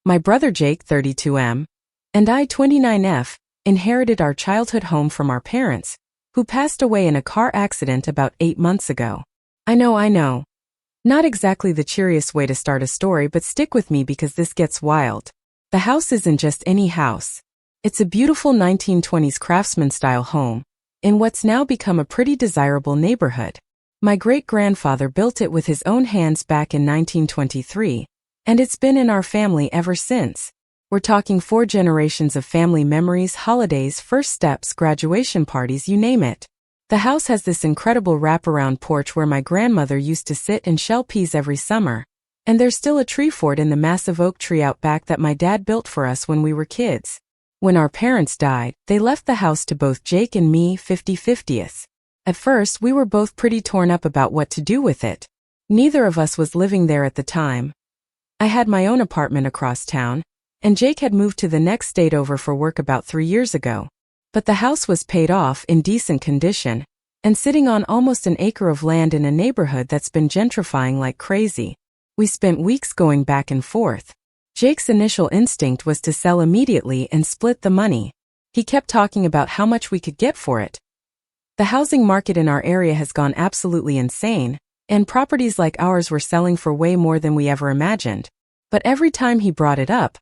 My brother Jake, 32M, and I, 29F, inherited our childhood home from our parents, who passed away in a car accident about 8 months ago. I know. Not exactly the cheeriest way to start a story, but stick with me because this gets wild. The house isn't just any house. It's a beautiful 1920s craftsman-style home in what's now become a pretty desirable neighborhood. My great-grandfather built it with his own hands back in 1923, and it's been in our family ever since. We're talking 4 generations of family memories, holidays, first steps, graduation parties, you name it. The house has this incredible wraparound porch where my grandmother used to sit and shell peas every summer, and there's still a tree fort in the massive oak tree out back that my dad built for us when we were kids. When our parents died, they left the house to both Jake and me 50-50th. At first, we were both pretty torn up about what to do with it. Neither of us was living there at the time. I had my own apartment across town, and Jake had moved to the next state over for work about 3 years ago. But the house was paid off in decent condition, and sitting on almost an acre of land in a neighborhood that's been gentrifying like crazy. We spent weeks going back and forth. Jake's initial instinct was to sell immediately and split the money. He kept talking about how much we could get for it. The housing market in our area has gone absolutely insane, and properties like ours were selling for way more than we ever imagined. But every time he brought it up,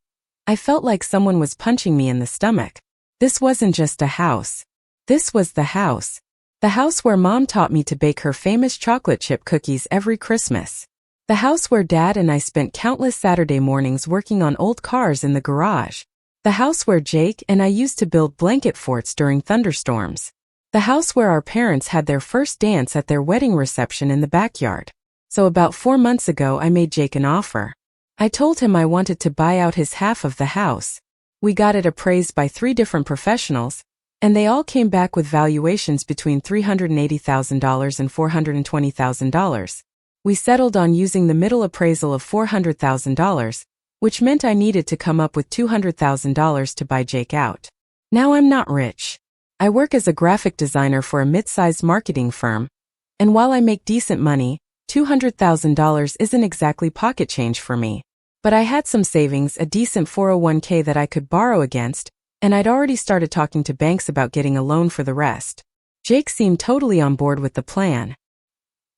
I felt like someone was punching me in the stomach. This wasn't just a house. This was the house. The house where Mom taught me to bake her famous chocolate chip cookies every Christmas. The house where Dad and I spent countless Saturday mornings working on old cars in the garage. The house where Jake and I used to build blanket forts during thunderstorms. The house where our parents had their first dance at their wedding reception in the backyard. So about 4 months ago I made Jake an offer. I told him I wanted to buy out his half of the house. We got it appraised by 3 different professionals, and they all came back with valuations between $380,000 and $420,000. We settled on using the middle appraisal of $400,000, which meant I needed to come up with $200,000 to buy Jake out. Now I'm not rich. I work as a graphic designer for a mid-sized marketing firm, and while I make decent money, $200,000 isn't exactly pocket change for me. But I had some savings, a decent 401k that I could borrow against, and I'd already started talking to banks about getting a loan for the rest. Jake seemed totally on board with the plan.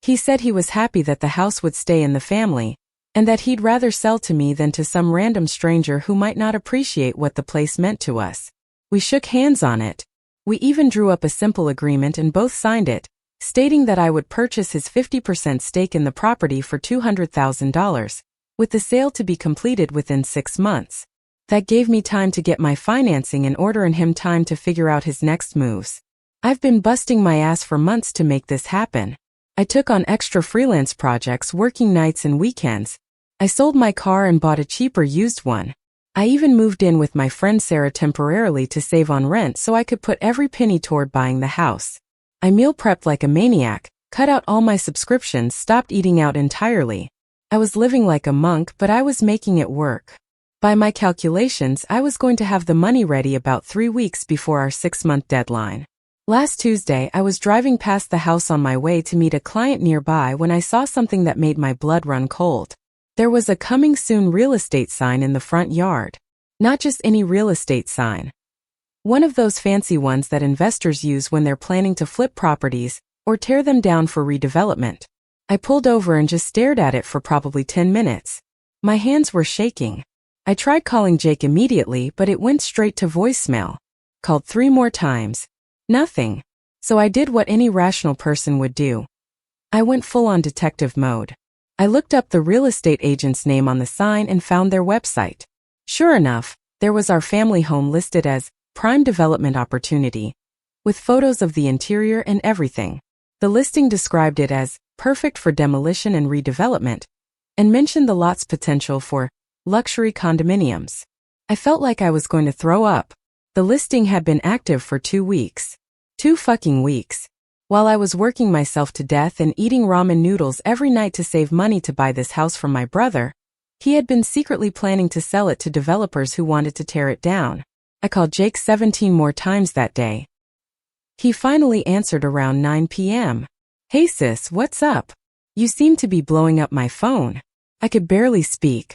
He said he was happy that the house would stay in the family, and that he'd rather sell to me than to some random stranger who might not appreciate what the place meant to us. We shook hands on it. We even drew up a simple agreement and both signed it, stating that I would purchase his 50% stake in the property for $200,000, with the sale to be completed within 6 months. That gave me time to get my financing in order and him time to figure out his next moves. I've been busting my ass for months to make this happen. I took on extra freelance projects, working nights and weekends. I sold my car and bought a cheaper used one. I even moved in with my friend Sarah temporarily to save on rent so I could put every penny toward buying the house. I meal prepped like a maniac, cut out all my subscriptions, stopped eating out entirely. I was living like a monk, but I was making it work. By my calculations, I was going to have the money ready about 3 weeks before our 6-month deadline. Last Tuesday, I was driving past the house on my way to meet a client nearby when I saw something that made my blood run cold. There was a coming soon real estate sign in the front yard. Not just any real estate sign. One of those fancy ones that investors use when they're planning to flip properties or tear them down for redevelopment. I pulled over and just stared at it for probably 10 minutes. My hands were shaking. I tried calling Jake immediately, but it went straight to voicemail. Called 3 more times. Nothing. So I did what any rational person would do. I went full-on detective mode. I looked up the real estate agent's name on the sign and found their website. Sure enough, there was our family home listed as prime development opportunity, with photos of the interior and everything. The listing described it as perfect for demolition and redevelopment, and mentioned the lot's potential for luxury condominiums. I felt like I was going to throw up. The listing had been active for 2 weeks. 2 fucking weeks. While I was working myself to death and eating ramen noodles every night to save money to buy this house from my brother, he had been secretly planning to sell it to developers who wanted to tear it down. I called Jake 17 more times that day. He finally answered around 9 p.m. "Hey sis, what's up? You seem to be blowing up my phone." I could barely speak.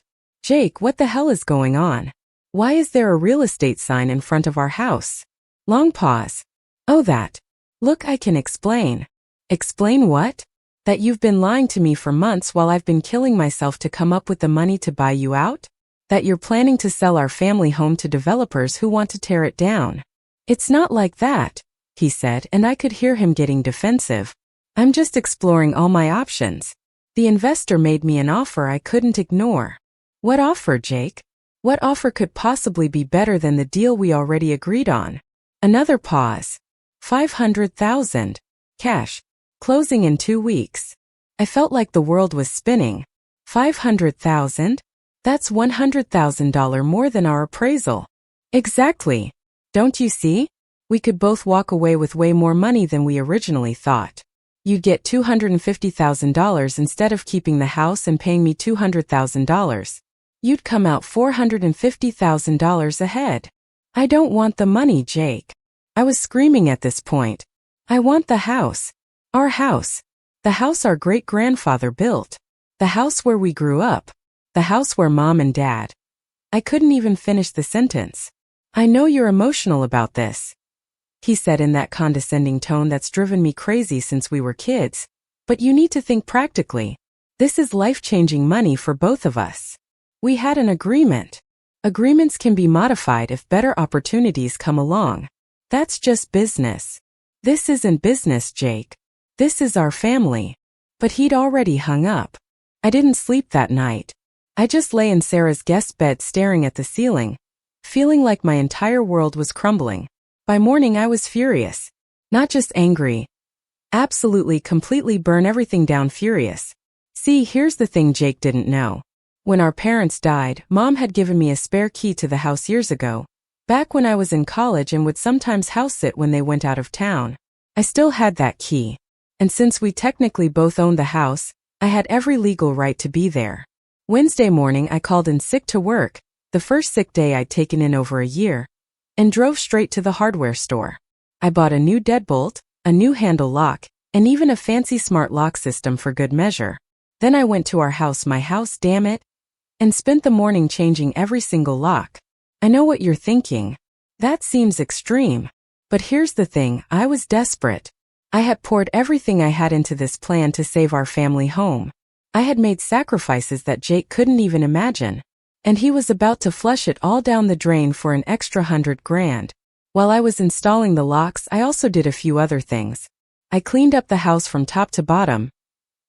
Jake, what the hell is going on? Why is there a real estate sign in front of our house? Long pause. Oh, that. Look, I can explain. Explain what? That you've been lying to me for months while I've been killing myself to come up with the money to buy you out? That you're planning to sell our family home to developers who want to tear it down? It's not like that, he said, and I could hear him getting defensive. I'm just exploring all my options. The investor made me an offer I couldn't ignore. What offer, Jake? What offer could possibly be better than the deal we already agreed on? Another pause. $500,000. Cash. Closing in 2 weeks. I felt like the world was spinning. $500,000? That's $100,000 more than our appraisal. Exactly. Don't you see? We could both walk away with way more money than we originally thought. You'd get $250,000 instead of keeping the house and paying me $200,000. You'd come out $450,000 ahead. I don't want the money, Jake. I was screaming at this point. I want the house. Our house. The house our great-grandfather built. The house where we grew up. The house where Mom and Dad. I couldn't even finish the sentence. I know you're emotional about this, he said in that condescending tone that's driven me crazy since we were kids, but you need to think practically. This is life-changing money for both of us. We had an agreement. Agreements can be modified if better opportunities come along. That's just business. This isn't business, Jake. This is our family. But he'd already hung up. I didn't sleep that night. I just lay in Sarah's guest bed staring at the ceiling, feeling like my entire world was crumbling. By morning I was furious. Not just angry. Absolutely, completely burn everything down furious. See, here's the thing Jake didn't know. When our parents died, Mom had given me a spare key to the house years ago, back when I was in college and would sometimes house sit when they went out of town. I still had that key. And since we technically both owned the house, I had every legal right to be there. Wednesday morning I called in sick to work, the first sick day I'd taken in over a year, and drove straight to the hardware store. I bought a new deadbolt, a new handle lock, and even a fancy smart lock system for good measure. Then I went to our house, my house, damn it, and spent the morning changing every single lock. I know what you're thinking. That seems extreme. But here's the thing, I was desperate. I had poured everything I had into this plan to save our family home. I had made sacrifices that Jake couldn't even imagine. And he was about to flush it all down the drain for an extra $100,000. While I was installing the locks, I also did a few other things. I cleaned up the house from top to bottom.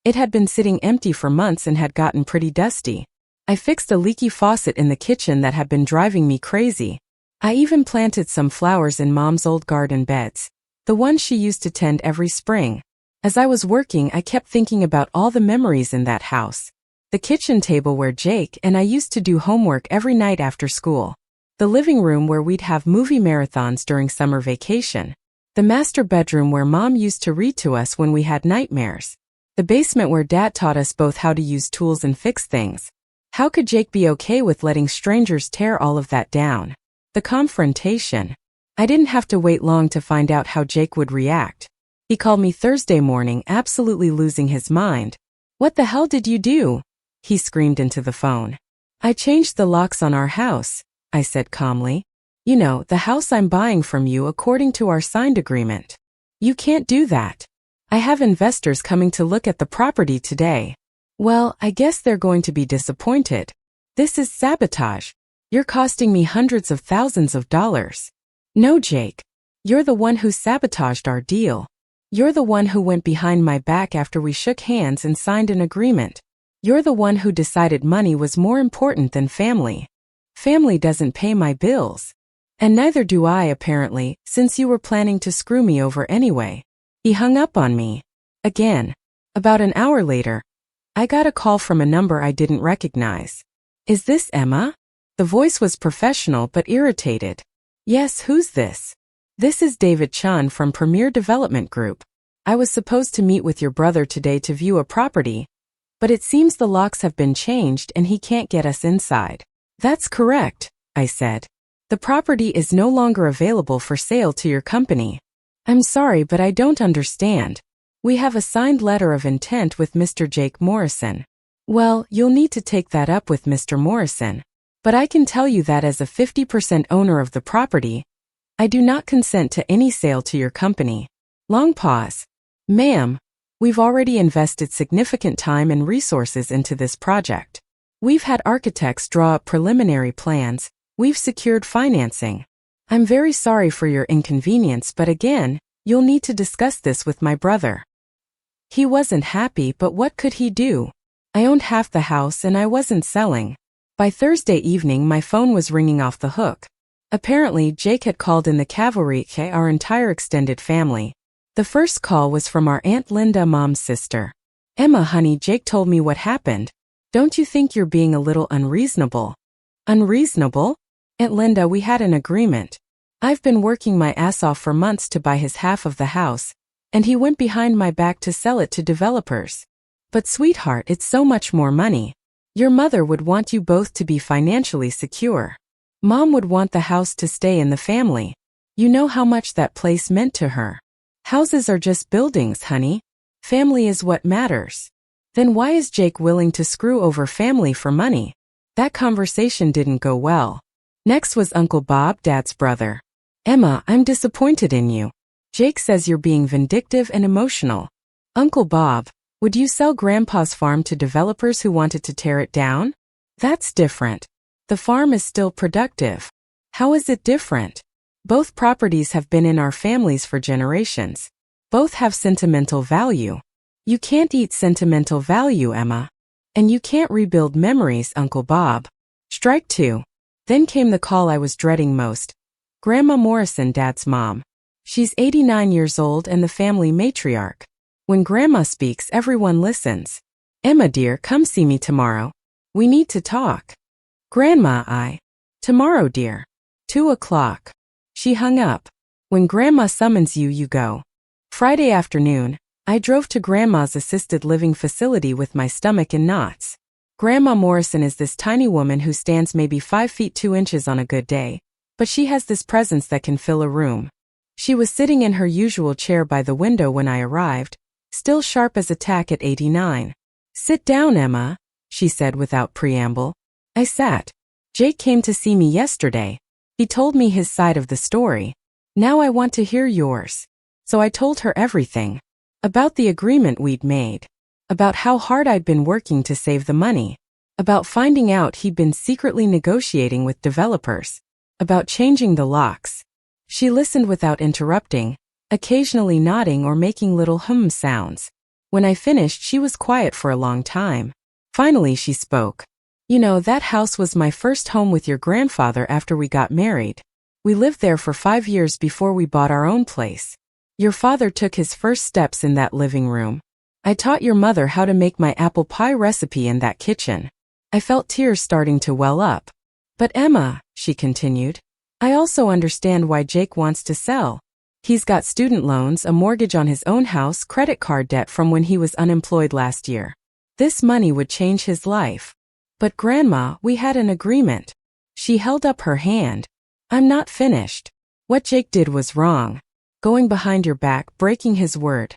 It had been sitting empty for months and had gotten pretty dusty. I fixed a leaky faucet in the kitchen that had been driving me crazy. I even planted some flowers in Mom's old garden beds, the ones she used to tend every spring. As I was working, I kept thinking about all the memories in that house. The kitchen table where Jake and I used to do homework every night after school. The living room where we'd have movie marathons during summer vacation. The master bedroom where Mom used to read to us when we had nightmares. The basement where Dad taught us both how to use tools and fix things. How could Jake be okay with letting strangers tear all of that down? The confrontation. I didn't have to wait long to find out how Jake would react. He called me Thursday morning, absolutely losing his mind. "What the hell did you do?" he screamed into the phone. "I changed the locks on our house," I said calmly. "You know, the house I'm buying from you according to our signed agreement. You can't do that. I have investors coming to look at the property today." "Well, I guess they're going to be disappointed. This is sabotage. You're costing me hundreds of thousands of dollars." "No, Jake. You're the one who sabotaged our deal. You're the one who went behind my back after we shook hands and signed an agreement. You're the one who decided money was more important than family. Family doesn't pay my bills. And neither do I, apparently, since you were planning to screw me over anyway." He hung up on me. Again. About an hour later, I got a call from a number I didn't recognize. "Is this Emma?" The voice was professional but irritated. "Yes, who's this?" "This is David Chun from Premier Development Group. I was supposed to meet with your brother today to view a property, but it seems the locks have been changed and he can't get us inside." "That's correct," I said. "The property is no longer available for sale to your company." "I'm sorry, but I don't understand. We have a signed letter of intent with Mr. Jake Morrison." Well, you'll need to take that up with Mr. Morrison. But I can tell you that as a 50% owner of the property, I do not consent to any sale to your company. Long pause. Ma'am, we've already invested significant time and resources into this project. We've had architects draw up preliminary plans, we've secured financing. I'm very sorry for your inconvenience, but again, you'll need to discuss this with my brother. He wasn't happy, but what could he do? I owned half the house and I wasn't selling. By Thursday evening, my phone was ringing off the hook. Apparently, Jake had called in the cavalry, our entire extended family. The first call was from our Aunt Linda, Mom's sister. Emma, honey, Jake told me what happened. Don't you think you're being a little unreasonable? Unreasonable? Aunt Linda, we had an agreement. I've been working my ass off for months to buy his half of the house, and he went behind my back to sell it to developers. But sweetheart, it's so much more money. Your mother would want you both to be financially secure. Mom would want the house to stay in the family. You know how much that place meant to her. Houses are just buildings, honey. Family is what matters. Then why is Jake willing to screw over family for money? That conversation didn't go well. Next was Uncle Bob, Dad's brother. Emma, I'm disappointed in you. Jake says you're being vindictive and emotional. Uncle Bob, would you sell Grandpa's farm to developers who wanted to tear it down? That's different. The farm is still productive. How is it different? Both properties have been in our families for generations. Both have sentimental value. You can't eat sentimental value, Emma. And you can't rebuild memories, Uncle Bob. Strike two. Then came the call I was dreading most. Grandma Morrison, Dad's mom. She's 89 years old and the family matriarch. When Grandma speaks, everyone listens. Emma dear, come see me tomorrow. We need to talk. Grandma, Tomorrow dear. 2 o'clock. She hung up. When Grandma summons you, you go. Friday afternoon, I drove to Grandma's assisted living facility with my stomach in knots. Grandma Morrison is this tiny woman who stands maybe 5 feet 2 inches on a good day, but she has this presence that can fill a room. She was sitting in her usual chair by the window when I arrived, still sharp as a tack at 89. Sit down, Emma, she said without preamble. I sat. Jake came to see me yesterday. He told me his side of the story. Now I want to hear yours. So I told her everything. About the agreement we'd made. About how hard I'd been working to save the money. About finding out he'd been secretly negotiating with developers. About changing the locks. She listened without interrupting, occasionally nodding or making little sounds. When I finished, she was quiet for a long time. Finally, she spoke. You know, that house was my first home with your grandfather after we got married. We lived there for 5 years before we bought our own place. Your father took his first steps in that living room. I taught your mother how to make my apple pie recipe in that kitchen. I felt tears starting to well up. But Emma, she continued, I also understand why Jake wants to sell. He's got student loans, a mortgage on his own house, credit card debt from when he was unemployed last year. This money would change his life. But Grandma, we had an agreement. She held up her hand. I'm not finished. What Jake did was wrong. Going behind your back, breaking his word.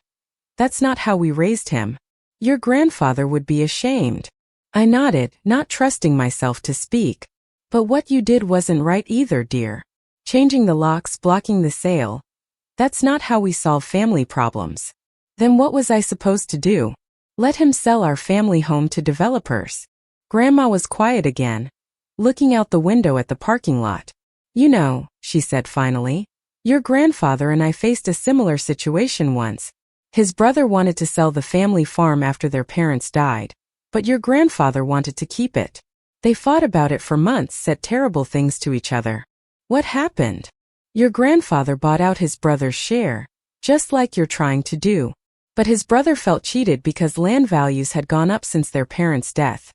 That's not how we raised him. Your grandfather would be ashamed. I nodded, not trusting myself to speak. But what you did wasn't right either, dear. Changing the locks, blocking the sale. That's not how we solve family problems. Then what was I supposed to do? Let him sell our family home to developers. Grandma was quiet again, looking out the window at the parking lot. You know, she said finally, your grandfather and I faced a similar situation once. His brother wanted to sell the family farm after their parents died, but your grandfather wanted to keep it. They fought about it for months, said terrible things to each other. What happened? Your grandfather bought out his brother's share, just like you're trying to do. But his brother felt cheated because land values had gone up since their parents' death.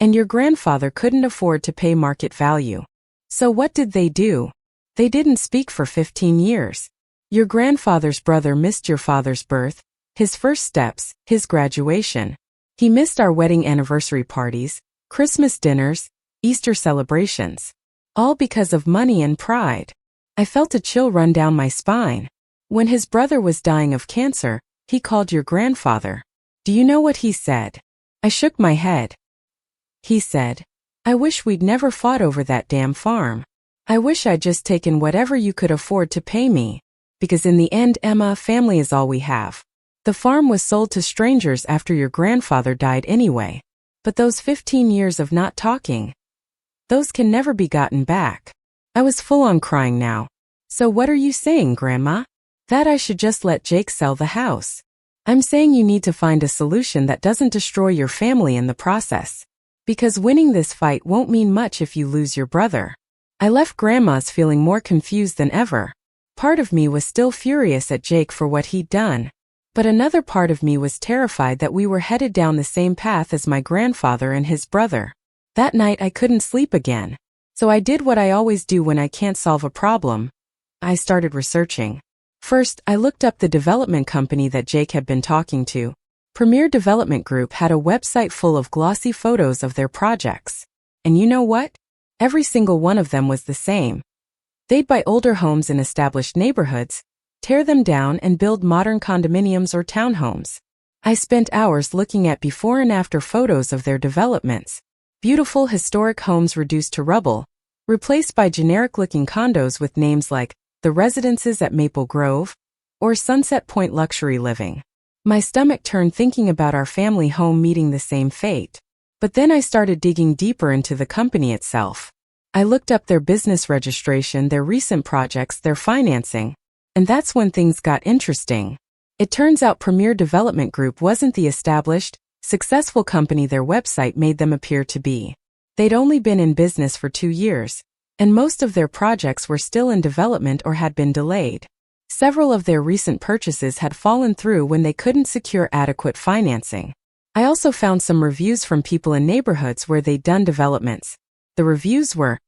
And your grandfather couldn't afford to pay market value. So what did they do? They didn't speak for 15 years. Your grandfather's brother missed your father's birth, his first steps, his graduation. He missed our wedding anniversary parties, Christmas dinners, Easter celebrations. All because of money and pride. I felt a chill run down my spine. When his brother was dying of cancer, he called your grandfather. Do you know what he said? I shook my head. He said, I wish we'd never fought over that damn farm. I wish I'd just taken whatever you could afford to pay me. Because in the end, Emma, family is all we have. The farm was sold to strangers after your grandfather died anyway. But those 15 years of not talking, those can never be gotten back. I was full on crying now. So what are you saying, Grandma? That I should just let Jake sell the house. I'm saying you need to find a solution that doesn't destroy your family in the process. Because winning this fight won't mean much if you lose your brother. I left Grandma's feeling more confused than ever. Part of me was still furious at Jake for what he'd done. But another part of me was terrified that we were headed down the same path as my grandfather and his brother. That night I couldn't sleep again. So I did what I always do when I can't solve a problem. I started researching. First, I looked up the development company that Jake had been talking to. Premier Development Group had a website full of glossy photos of their projects. And you know what? Every single one of them was the same. They'd buy older homes in established neighborhoods, tear them down and build modern condominiums or townhomes. I spent hours looking at before and after photos of their developments. Beautiful historic homes reduced to rubble, replaced by generic-looking condos with names like The Residences at Maple Grove or Sunset Point Luxury Living. My stomach turned thinking about our family home meeting the same fate. But then I started digging deeper into the company itself. I looked up their business registration, their recent projects, their financing. And that's when things got interesting. It turns out Premier Development Group wasn't the established, successful company their website made them appear to be. They'd only been in business for 2 years, and most of their projects were still in development or had been delayed. Several of their recent purchases had fallen through when they couldn't secure adequate financing. I also found some reviews from people in neighborhoods where they'd done developments. The reviews were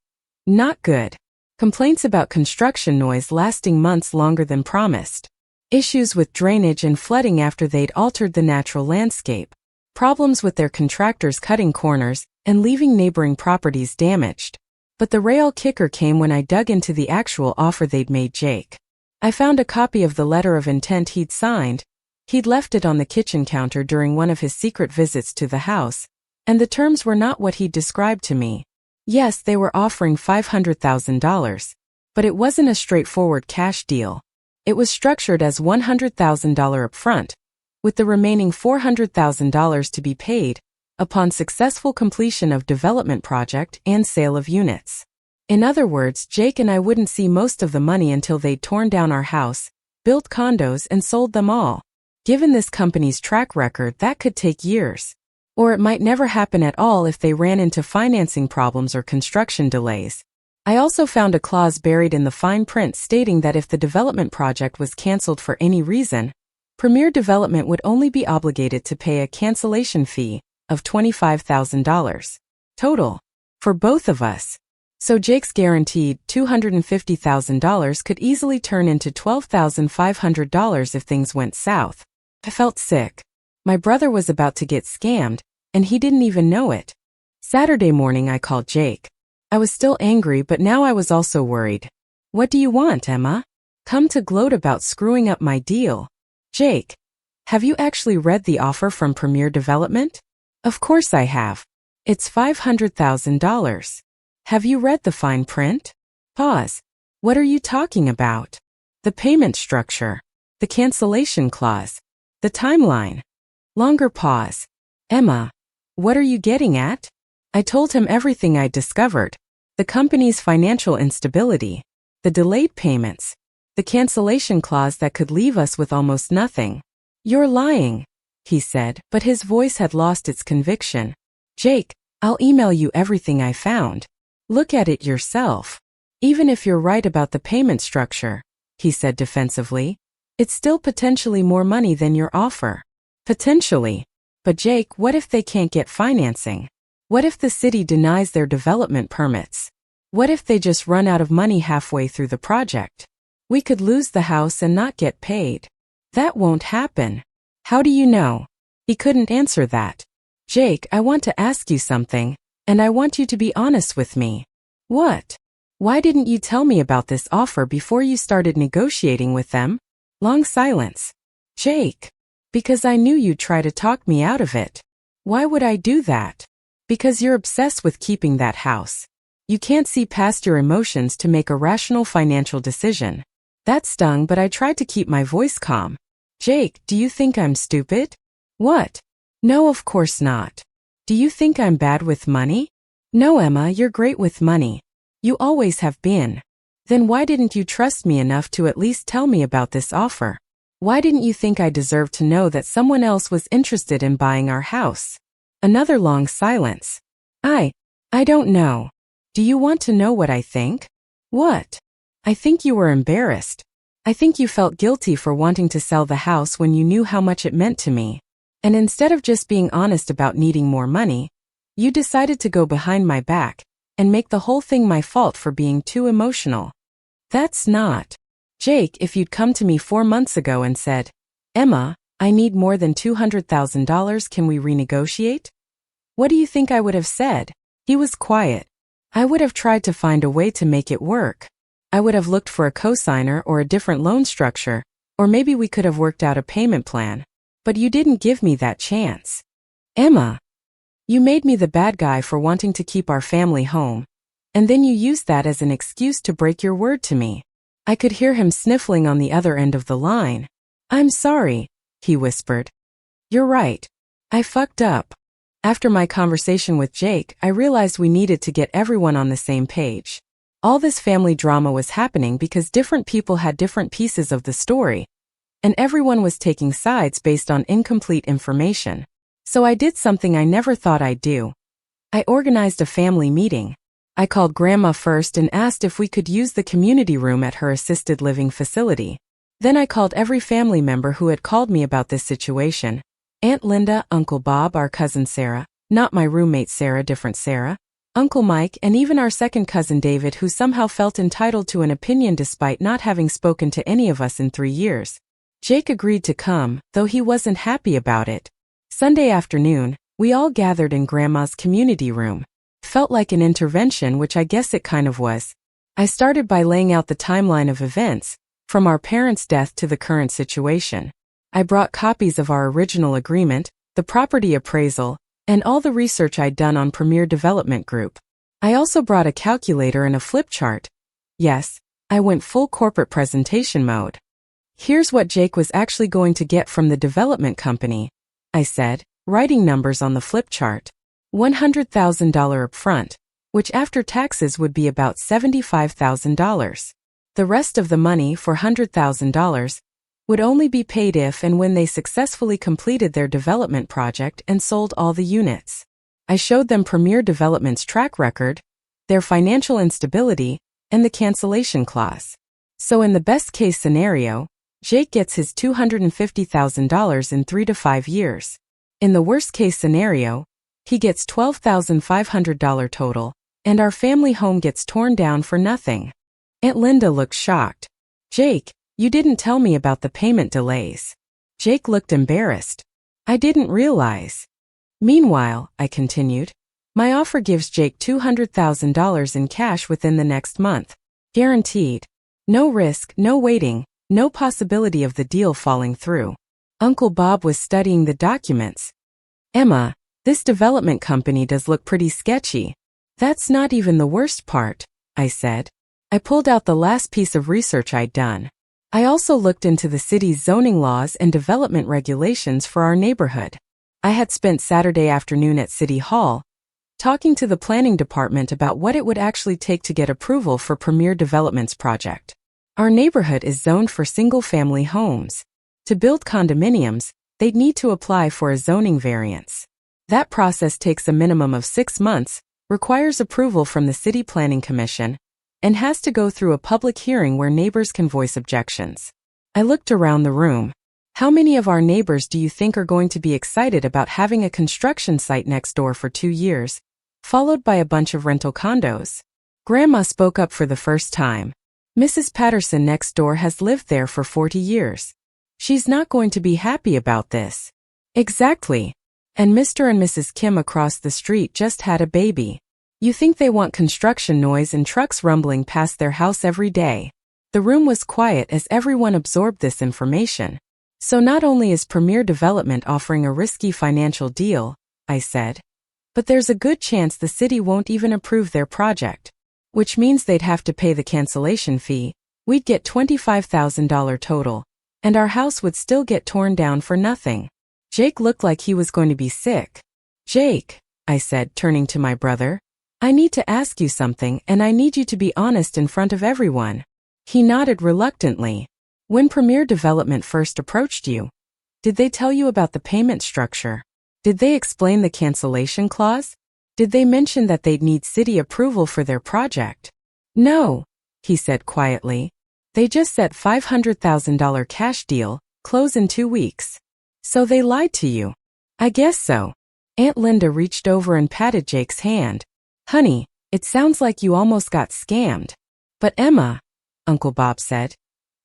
not good. Complaints about construction noise lasting months longer than promised. Issues with drainage and flooding after they'd altered the natural landscape. Problems with their contractors cutting corners and leaving neighboring properties damaged. But the real kicker came when I dug into the actual offer they'd made Jake. I found a copy of the letter of intent he'd signed. He'd left it on the kitchen counter during one of his secret visits to the house, and the terms were not what he'd described to me. Yes, they were offering $500,000, but it wasn't a straightforward cash deal. It was structured as $100,000 upfront, with the remaining $400,000 to be paid upon successful completion of development project and sale of units. In other words, Jake and I wouldn't see most of the money until they'd torn down our house, built condos and sold them all. Given this company's track record, that could take years. Or it might never happen at all if they ran into financing problems or construction delays. I also found a clause buried in the fine print stating that if the development project was canceled for any reason, Premier Development would only be obligated to pay a cancellation fee of $25,000 total for both of us. So Jake's guaranteed $250,000 could easily turn into $12,500 if things went south. I felt sick. My brother was about to get scammed, and he didn't even know it. Saturday morning I called Jake. I was still angry, but now I was also worried. What do you want, Emma? Come to gloat about screwing up my deal. Jake, have you actually read the offer from Premier Development? Of course I have. It's $500,000. Have you read the fine print? Pause. What are you talking about? The payment structure. The cancellation clause. The timeline. Longer pause. Emma, what are you getting at? I told him everything I'd discovered. The company's financial instability. The delayed payments. The cancellation clause that could leave us with almost nothing. You're lying, he said, but his voice had lost its conviction. Jake, I'll email you everything I found. Look at it yourself. Even if you're right about the payment structure, he said defensively, it's still potentially more money than your offer. Potentially. But Jake, what if they can't get financing? What if the city denies their development permits? What if they just run out of money halfway through the project? We could lose the house and not get paid. That won't happen. How do you know? He couldn't answer that. Jake, I want to ask you something, and I want you to be honest with me. What? Why didn't you tell me about this offer before you started negotiating with them? Long silence. Jake. Because I knew you'd try to talk me out of it. Why would I do that? Because you're obsessed with keeping that house. You can't see past your emotions to make a rational financial decision. That stung, but I tried to keep my voice calm. Jake, do you think I'm stupid? What? No, of course not. Do you think I'm bad with money? No, Emma, you're great with money. You always have been. Then why didn't you trust me enough to at least tell me about this offer? Why didn't you think I deserved to know that someone else was interested in buying our house? Another long silence. I don't know. Do you want to know what I think? What? I think you were embarrassed. I think you felt guilty for wanting to sell the house when you knew how much it meant to me. And instead of just being honest about needing more money, you decided to go behind my back and make the whole thing my fault for being too emotional. That's not. Jake, if you'd come to me 4 months ago and said, Emma, I need more than $200,000, can we renegotiate? What do you think I would have said? He was quiet. I would have tried to find a way to make it work. I would have looked for a cosigner or a different loan structure, or maybe we could have worked out a payment plan. But you didn't give me that chance. Emma, you made me the bad guy for wanting to keep our family home, and then you used that as an excuse to break your word to me. I could hear him sniffling on the other end of the line. I'm sorry, he whispered. You're right. I fucked up. After my conversation with Jake, I realized we needed to get everyone on the same page. All this family drama was happening because different people had different pieces of the story, and everyone was taking sides based on incomplete information. So I did something I never thought I'd do. I organized a family meeting. I called Grandma first and asked if we could use the community room at her assisted living facility. Then I called every family member who had called me about this situation. Aunt Linda, Uncle Bob, our cousin Sarah, not my roommate Sarah, different Sarah, Uncle Mike, and even our second cousin David, who somehow felt entitled to an opinion despite not having spoken to any of us in 3 years. Jake agreed to come, though he wasn't happy about it. Sunday afternoon, we all gathered in Grandma's community room. Felt like an intervention, which I guess it kind of was. I started by laying out the timeline of events, from our parents' death to the current situation. I brought copies of our original agreement, the property appraisal, and all the research I'd done on Premier Development Group. I also brought a calculator and a flip chart. Yes, I went full corporate presentation mode. Here's what Jake was actually going to get from the development company, I said, writing numbers on the flip chart. $100,000 upfront, which after taxes would be about $75,000. The rest of the money, $400,000, would only be paid if and when they successfully completed their development project and sold all the units. I showed them Premier Development's track record, their financial instability, and the cancellation clause. So in the best case scenario, Jake gets his $250,000 in 3 to 5 years. In the worst case scenario, he gets $12,500 total, and our family home gets torn down for nothing. Aunt Linda looked shocked. Jake, you didn't tell me about the payment delays. Jake looked embarrassed. I didn't realize. Meanwhile, I continued, my offer gives Jake $200,000 in cash within the next month. Guaranteed. No risk, no waiting, no possibility of the deal falling through. Uncle Bob was studying the documents. Emma, this development company does look pretty sketchy. That's not even the worst part, I said. I pulled out the last piece of research I'd done. I also looked into the city's zoning laws and development regulations for our neighborhood. I had spent Saturday afternoon at City Hall, talking to the planning department about what it would actually take to get approval for Premier Development's project. Our neighborhood is zoned for single-family homes. To build condominiums, they'd need to apply for a zoning variance. That process takes a minimum of 6 months, requires approval from the City Planning Commission, and has to go through a public hearing where neighbors can voice objections. I looked around the room. How many of our neighbors do you think are going to be excited about having a construction site next door for 2 years, followed by a bunch of rental condos? Grandma spoke up for the first time. Mrs. Patterson next door has lived there for 40 years. She's not going to be happy about this. Exactly. And Mr. and Mrs. Kim across the street just had a baby. You think they want construction noise and trucks rumbling past their house every day. The room was quiet as everyone absorbed this information. So not only is Premier Development offering a risky financial deal, I said. But there's a good chance the city won't even approve their project. Which means they'd have to pay the cancellation fee. We'd get $25,000 total. And our house would still get torn down for nothing. Jake looked like he was going to be sick. Jake, I said, turning to my brother, I need to ask you something, and I need you to be honest in front of everyone. He nodded reluctantly. When Premier Development first approached you, did they tell you about the payment structure? Did they explain the cancellation clause? Did they mention that they'd need city approval for their project? No, he said quietly. They just said $500,000 cash deal, close in 2 weeks. So they lied to you. I guess so. Aunt Linda reached over and patted Jake's hand. Honey, it sounds like you almost got scammed. But Emma, Uncle Bob said,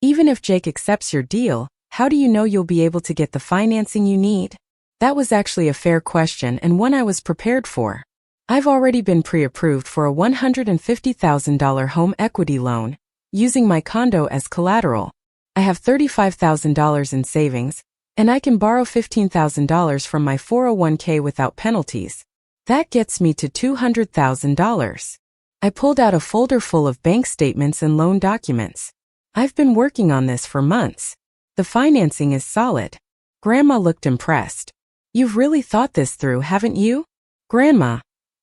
even if Jake accepts your deal, how do you know you'll be able to get the financing you need? That was actually a fair question and one I was prepared for. I've already been pre-approved for a $150,000 home equity loan, using my condo as collateral. I have $35,000 in savings, and I can borrow $15,000 from my 401k without penalties. That gets me to $200,000. I pulled out a folder full of bank statements and loan documents. I've been working on this for months. The financing is solid. Grandma looked impressed. You've really thought this through, haven't you? Grandma,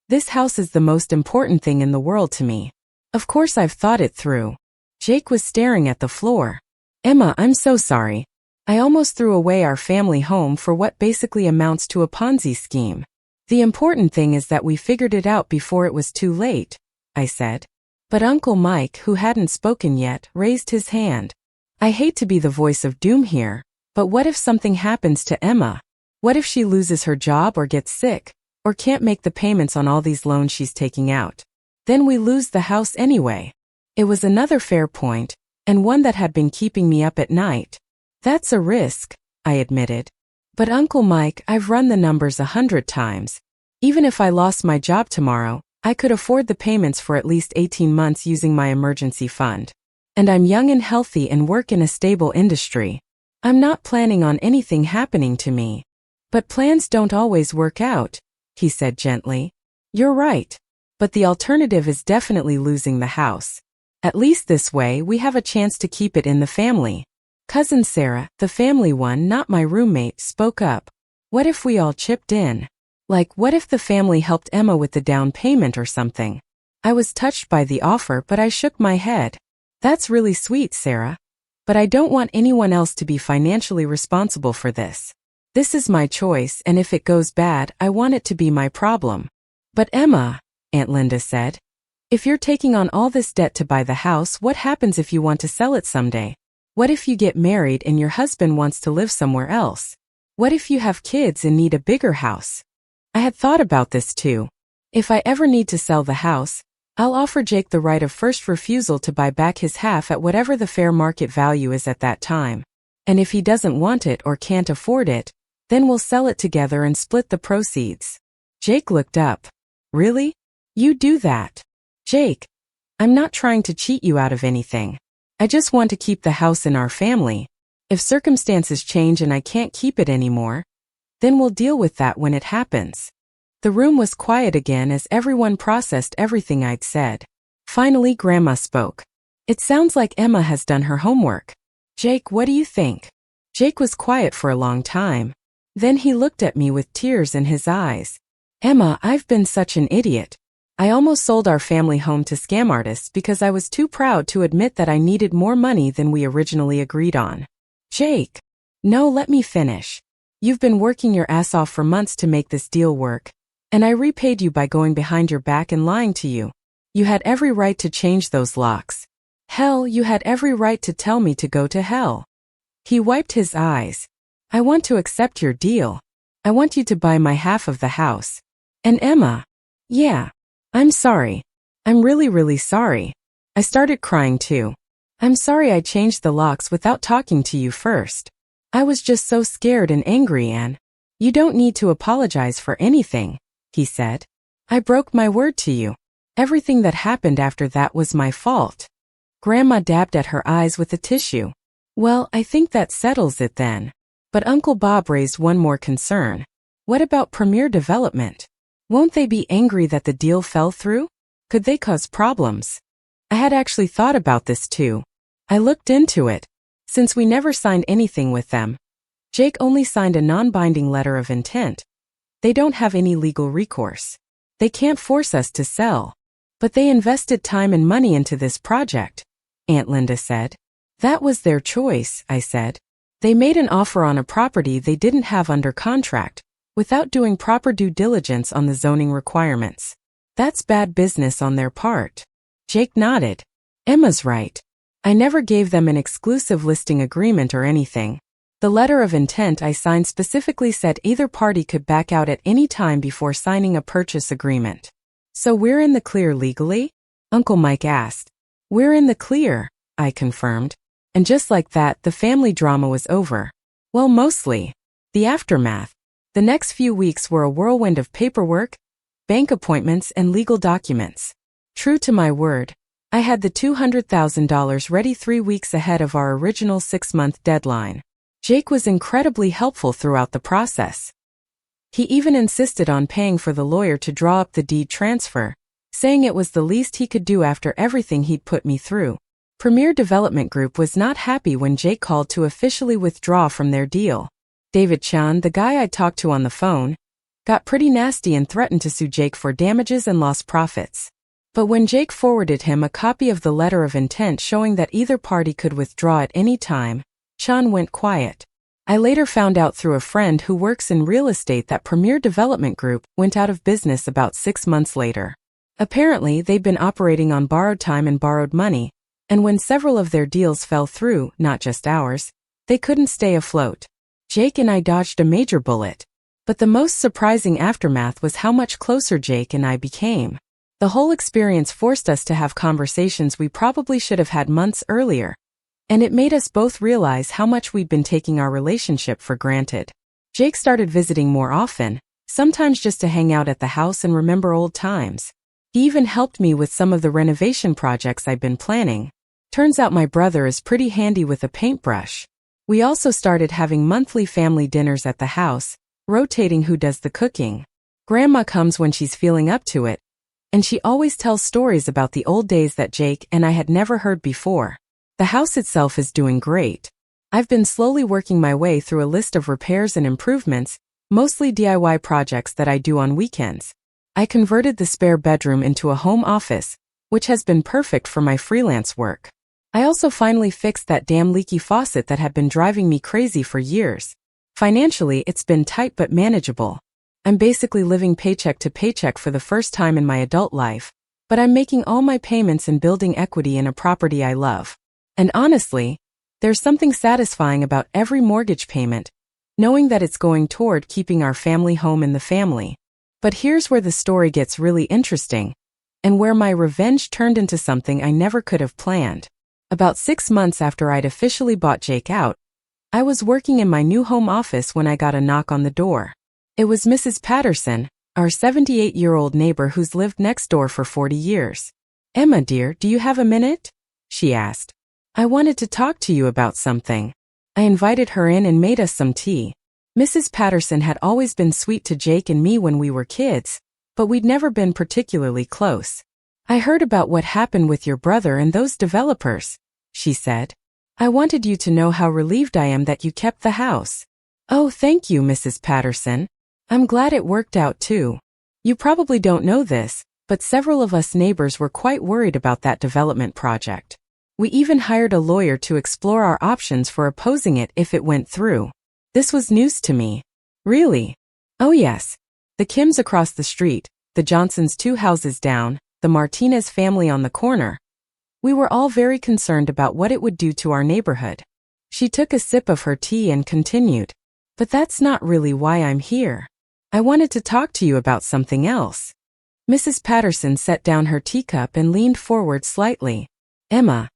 this house is the most important thing in the world to me. Of course I've thought it through. Jake was staring at the floor. Emma, I'm so sorry. I almost threw away our family home for what basically amounts to a Ponzi scheme. The important thing is that we figured it out before it was too late, I said. But Uncle Mike, who hadn't spoken yet, raised his hand. I hate to be the voice of doom here, but what if something happens to Emma? What if she loses her job or gets sick, or can't make the payments on all these loans she's taking out? Then we lose the house anyway. It was another fair point, and one that had been keeping me up at night. That's a risk, I admitted. But Uncle Mike, I've run the numbers 100 times. Even if I lost my job tomorrow, I could afford the payments for at least 18 months using my emergency fund. And I'm young and healthy and work in a stable industry. I'm not planning on anything happening to me. But plans don't always work out, he said gently. You're right. But the alternative is definitely losing the house. At least this way we have a chance to keep it in the family. Cousin Sarah, the family one, not my roommate, spoke up. What if we all chipped in? Like, what if the family helped Emma with the down payment or something? I was touched by the offer, but I shook my head. That's really sweet, Sarah. But I don't want anyone else to be financially responsible for this. This is my choice, and if it goes bad, I want it to be my problem. But Emma, Aunt Linda said, if you're taking on all this debt to buy the house, what happens if you want to sell it someday? What if you get married and your husband wants to live somewhere else? What if you have kids and need a bigger house? I had thought about this too. If I ever need to sell the house, I'll offer Jake the right of first refusal to buy back his half at whatever the fair market value is at that time. And if he doesn't want it or can't afford it, then we'll sell it together and split the proceeds. Jake looked up. Really? You do that? Jake, I'm not trying to cheat you out of anything. I just want to keep the house in our family. If circumstances change and I can't keep it anymore, then we'll deal with that when it happens. The room was quiet again as everyone processed everything I'd said. Finally, Grandma spoke. It sounds like Emma has done her homework. Jake, what do you think? Jake was quiet for a long time. Then he looked at me with tears in his eyes. Emma, I've been such an idiot. I almost sold our family home to scam artists because I was too proud to admit that I needed more money than we originally agreed on. Jake. No, let me finish. You've been working your ass off for months to make this deal work, and I repaid you by going behind your back and lying to you. You had every right to change those locks. Hell, you had every right to tell me to go to hell. He wiped his eyes. I want to accept your deal. I want you to buy my half of the house. And Emma. Yeah. I'm sorry. I'm really, really sorry. I started crying too. I'm sorry I changed the locks without talking to you first. I was just so scared and angry, Anne. You don't need to apologize for anything, he said. I broke my word to you. Everything that happened after that was my fault. Grandma dabbed at her eyes with a tissue. Well, I think that settles it then. But Uncle Bob raised one more concern. What about Premier Development? Won't they be angry that the deal fell through? Could they cause problems? I had actually thought about this too. I looked into it. Since we never signed anything with them, Jake only signed a non-binding letter of intent. They don't have any legal recourse. They can't force us to sell. But they invested time and money into this project, Aunt Linda said. That was their choice, I said. They made an offer on a property they didn't have under contract, without doing proper due diligence on the zoning requirements. That's bad business on their part. Jake nodded. Emma's right. I never gave them an exclusive listing agreement or anything. The letter of intent I signed specifically said either party could back out at any time before signing a purchase agreement. So we're in the clear legally? Uncle Mike asked. We're in the clear, I confirmed. And just like that, the family drama was over. Well, mostly. The aftermath. The next few weeks were a whirlwind of paperwork, bank appointments, and legal documents. True to my word, I had the $200,000 ready 3 weeks ahead of our original 6-month deadline. Jake was incredibly helpful throughout the process. He even insisted on paying for the lawyer to draw up the deed transfer, saying it was the least he could do after everything he'd put me through. Premier Development Group was not happy when Jake called to officially withdraw from their deal. David Chan, the guy I talked to on the phone, got pretty nasty and threatened to sue Jake for damages and lost profits. But when Jake forwarded him a copy of the letter of intent showing that either party could withdraw at any time, Chan went quiet. I later found out through a friend who works in real estate that Premier Development Group went out of business about 6 months later. Apparently, they'd been operating on borrowed time and borrowed money, and when several of their deals fell through, not just ours, they couldn't stay afloat. Jake and I dodged a major bullet. But the most surprising aftermath was how much closer Jake and I became. The whole experience forced us to have conversations we probably should have had months earlier. And it made us both realize how much we'd been taking our relationship for granted. Jake started visiting more often, sometimes just to hang out at the house and remember old times. He even helped me with some of the renovation projects I'd been planning. Turns out my brother is pretty handy with a paintbrush. We also started having monthly family dinners at the house, rotating who does the cooking. Grandma comes when she's feeling up to it, and she always tells stories about the old days that Jake and I had never heard before. The house itself is doing great. I've been slowly working my way through a list of repairs and improvements, mostly DIY projects that I do on weekends. I converted the spare bedroom into a home office, which has been perfect for my freelance work. I also finally fixed that damn leaky faucet that had been driving me crazy for years. Financially, it's been tight but manageable. I'm basically living paycheck to paycheck for the first time in my adult life, but I'm making all my payments and building equity in a property I love. And honestly, there's something satisfying about every mortgage payment, knowing that it's going toward keeping our family home in the family. But here's where the story gets really interesting, and where my revenge turned into something I never could have planned. About 6 months after I'd officially bought Jake out, I was working in my new home office when I got a knock on the door. It was Mrs. Patterson, our 78-year-old neighbor who's lived next door for 40 years. Emma, dear, do you have a minute? She asked. I wanted to talk to you about something. I invited her in and made us some tea. Mrs. Patterson had always been sweet to Jake and me when we were kids, but we'd never been particularly close. I heard about what happened with your brother and those developers, she said. I wanted you to know how relieved I am that you kept the house. Oh, thank you, Mrs. Patterson. I'm glad it worked out too. You probably don't know this, but several of us neighbors were quite worried about that development project. We even hired a lawyer to explore our options for opposing it if it went through. This was news to me. Really? Oh yes. The Kims across the street, the Johnsons 2 houses down, the Martinez family on the corner. We were all very concerned about what it would do to our neighborhood. She took a sip of her tea and continued. But that's not really why I'm here. I wanted to talk to you about something else. Mrs. Patterson set down her teacup and leaned forward slightly. Emma,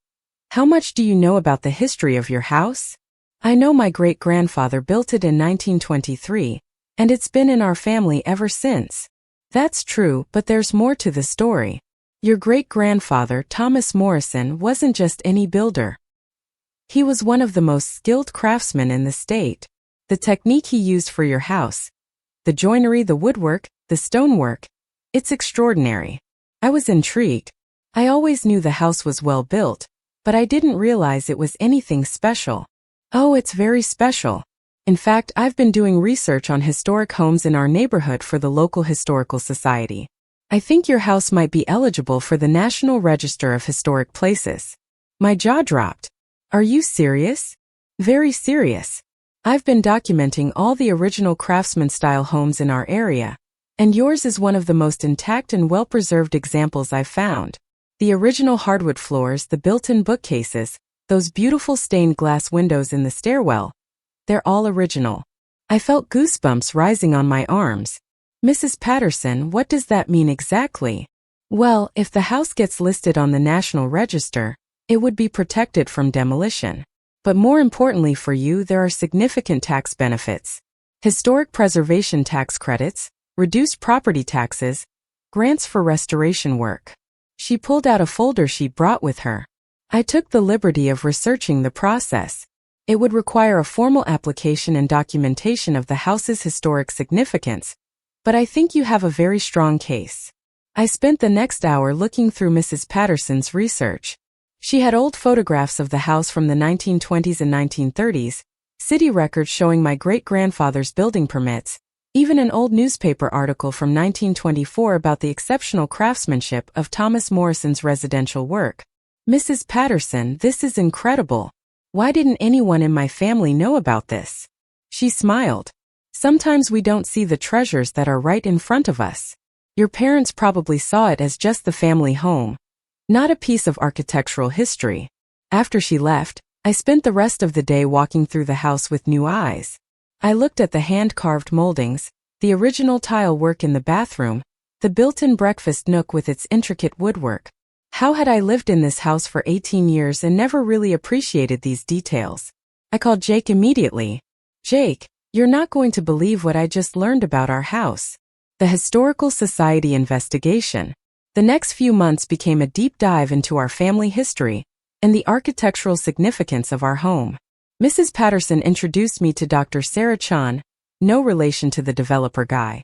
how much do you know about the history of your house? I know my great-grandfather built it in 1923, and it's been in our family ever since. That's true, but there's more to the story. Your great-grandfather, Thomas Morrison, wasn't just any builder. He was one of the most skilled craftsmen in the state. The technique he used for your house, The joinery, the woodwork, the stonework. It's extraordinary. I was intrigued. I always knew the house was well built, but I didn't realize it was anything special. Oh, it's very special. In fact, I've been doing research on historic homes in our neighborhood for the local historical society. I think your house might be eligible for the National Register of Historic Places. My jaw dropped. Are you serious? Very serious. I've been documenting all the original craftsman-style homes in our area, and yours is one of the most intact and well-preserved examples I've found. The original hardwood floors, the built-in bookcases, those beautiful stained glass windows in the stairwell, they're all original. I felt goosebumps rising on my arms. Mrs. Patterson, what does that mean exactly? Well, if the house gets listed on the National Register, it would be protected from demolition. But more importantly for you, there are significant tax benefits. Historic preservation tax credits, reduced property taxes, grants for restoration work. She pulled out a folder she brought with her. I took the liberty of researching the process. It would require a formal application and documentation of the house's historic significance, but I think you have a very strong case. I spent the next hour looking through Mrs. Patterson's research. She had old photographs of the house from the 1920s and 1930s, city records showing my great-grandfather's building permits, even an old newspaper article from 1924 about the exceptional craftsmanship of Thomas Morrison's residential work. Mrs. Patterson, this is incredible. Why didn't anyone in my family know about this? She smiled. Sometimes we don't see the treasures that are right in front of us. Your parents probably saw it as just the family home, not a piece of architectural history. After she left, I spent the rest of the day walking through the house with new eyes. I looked at the hand-carved moldings, the original tile work in the bathroom, the built-in breakfast nook with its intricate woodwork. How had I lived in this house for 18 years and never really appreciated these details? I called Jake immediately. Jake, you're not going to believe what I just learned about our house. The Historical Society investigation. The next few months became a deep dive into our family history and the architectural significance of our home. Mrs. Patterson introduced me to Dr. Sarah Chan, no relation to the developer guy,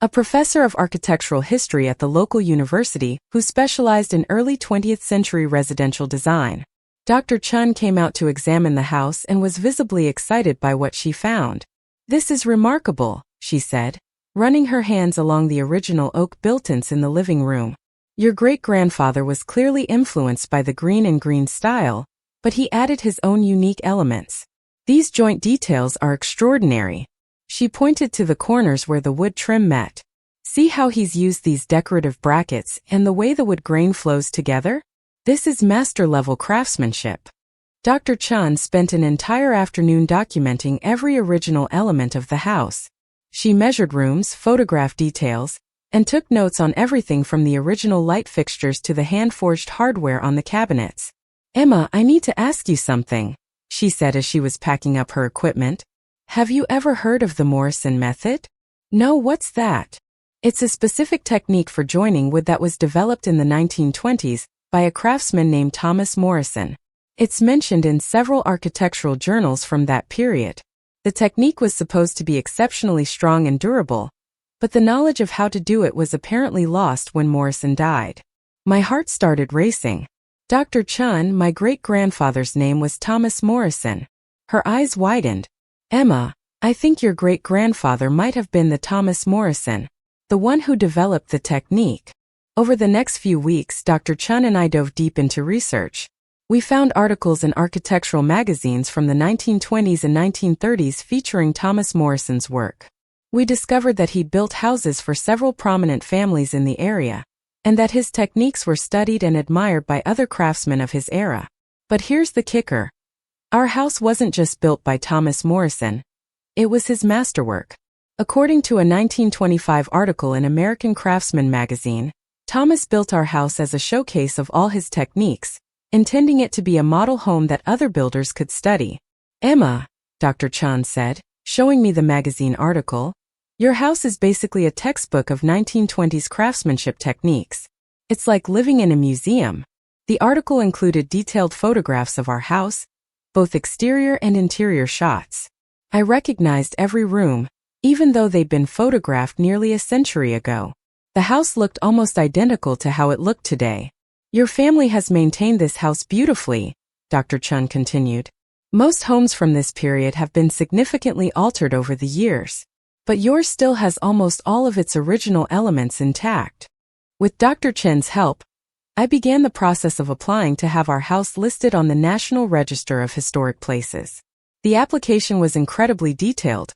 a professor of architectural history at the local university who specialized in early 20th century residential design. Dr. Chun came out to examine the house and was visibly excited by what she found. This is remarkable, she said, running her hands along the original oak built-ins in the living room. Your great-grandfather was clearly influenced by the green and green style, but he added his own unique elements. These joint details are extraordinary. She pointed to the corners where the wood trim met. See how he's used these decorative brackets and the way the wood grain flows together? This is master-level craftsmanship. Dr. Chun spent an entire afternoon documenting every original element of the house. She measured rooms, photographed details, and took notes on everything from the original light fixtures to the hand-forged hardware on the cabinets. Emma, I need to ask you something, she said as she was packing up her equipment. Have you ever heard of the Morrison method? No, what's that? It's a specific technique for joining wood that was developed in the 1920s by a craftsman named Thomas Morrison. It's mentioned in several architectural journals from that period. The technique was supposed to be exceptionally strong and durable, but the knowledge of how to do it was apparently lost when Morrison died. My heart started racing. Dr. Chun, my great-grandfather's name was Thomas Morrison. Her eyes widened. Emma, I think your great-grandfather might have been the Thomas Morrison, the one who developed the technique. Over the next few weeks, Dr. Chun and I dove deep into research. We found articles in architectural magazines from the 1920s and 1930s featuring Thomas Morrison's work. We discovered that he built houses for several prominent families in the area, and that his techniques were studied and admired by other craftsmen of his era. But here's the kicker. Our house wasn't just built by Thomas Morrison. It was his masterwork. According to a 1925 article in American Craftsman magazine, Thomas built our house as a showcase of all his techniques, intending it to be a model home that other builders could study. Emma, Dr. Chan said, showing me the magazine article, your house is basically a textbook of 1920s craftsmanship techniques. It's like living in a museum. The article included detailed photographs of our house, both exterior and interior shots. I recognized every room, even though they'd been photographed nearly a century ago. The house looked almost identical to how it looked today. Your family has maintained this house beautifully, Dr. Chun continued. Most homes from this period have been significantly altered over the years, but yours still has almost all of its original elements intact. With Dr. Chen's help, I began the process of applying to have our house listed on the National Register of Historic Places. The application was incredibly detailed.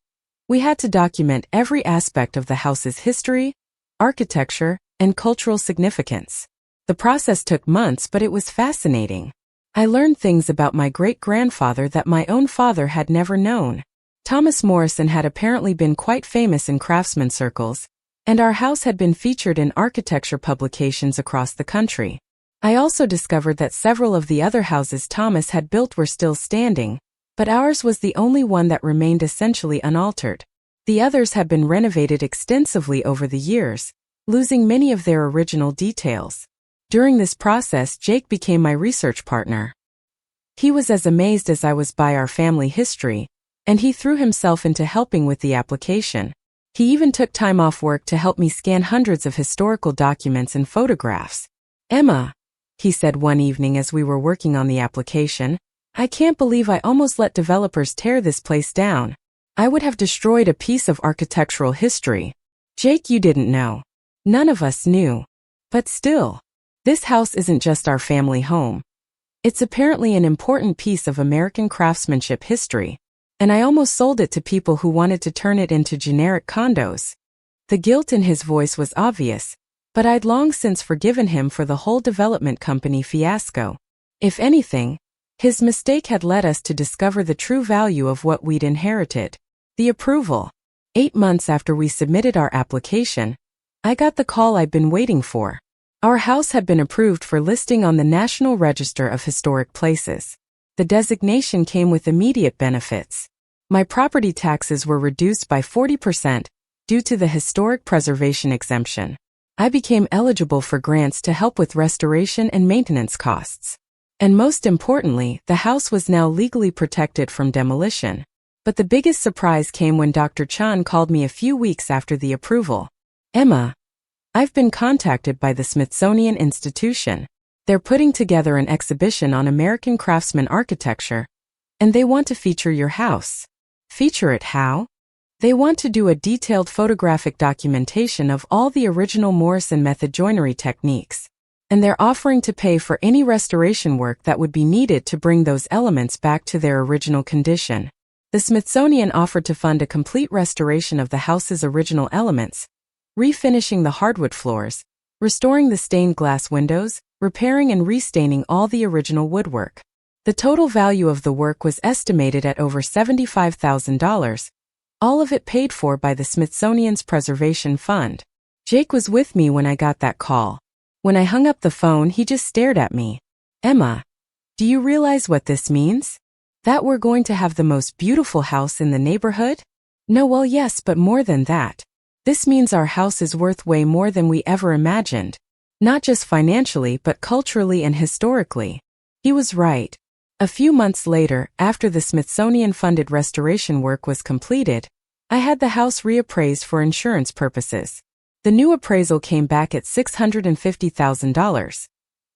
We had to document every aspect of the house's history, architecture, and cultural significance. The process took months, but it was fascinating. I learned things about my great-grandfather that my own father had never known. Thomas Morrison had apparently been quite famous in craftsman circles, and our house had been featured in architecture publications across the country. I also discovered that several of the other houses Thomas had built were still standing, but ours was the only one that remained essentially unaltered. The others had been renovated extensively over the years, losing many of their original details. During this process, Jake became my research partner. He was as amazed as I was by our family history, and he threw himself into helping with the application. He even took time off work to help me scan hundreds of historical documents and photographs. "Emma," he said one evening as we were working on the application, "I can't believe I almost let developers tear this place down. I would have destroyed a piece of architectural history." Jake, you didn't know. None of us knew. But still, this house isn't just our family home. It's apparently an important piece of American craftsmanship history, and I almost sold it to people who wanted to turn it into generic condos. The guilt in his voice was obvious, but I'd long since forgiven him for the whole development company fiasco. If anything, his mistake had led us to discover the true value of what we'd inherited. The approval. 8 months after we submitted our application, I got the call I'd been waiting for. Our house had been approved for listing on the National Register of Historic Places. The designation came with immediate benefits. My property taxes were reduced by 40% due to the historic preservation exemption. I became eligible for grants to help with restoration and maintenance costs. And most importantly, the house was now legally protected from demolition. But the biggest surprise came when Dr. Chan called me a few weeks after the approval. "Emma, I've been contacted by the Smithsonian Institution. They're putting together an exhibition on American craftsman architecture, and they want to feature your house." "Feature it how?" "They want to do a detailed photographic documentation of all the original Morrison method joinery techniques, and they're offering to pay for any restoration work that would be needed to bring those elements back to their original condition." The Smithsonian offered to fund a complete restoration of the house's original elements, refinishing the hardwood floors, restoring the stained glass windows, repairing and restaining all the original woodwork. The total value of the work was estimated at over $75,000, all of it paid for by the Smithsonian's Preservation Fund. Jake was with me when I got that call. When I hung up the phone, he just stared at me. "Emma, do you realize what this means? That we're going to have the most beautiful house in the neighborhood?" "No, well, yes, but more than that. This means our house is worth way more than we ever imagined. Not just financially, but culturally and historically." He was right. A few months later, after the Smithsonian-funded restoration work was completed, I had the house reappraised for insurance purposes. The new appraisal came back at $650,000,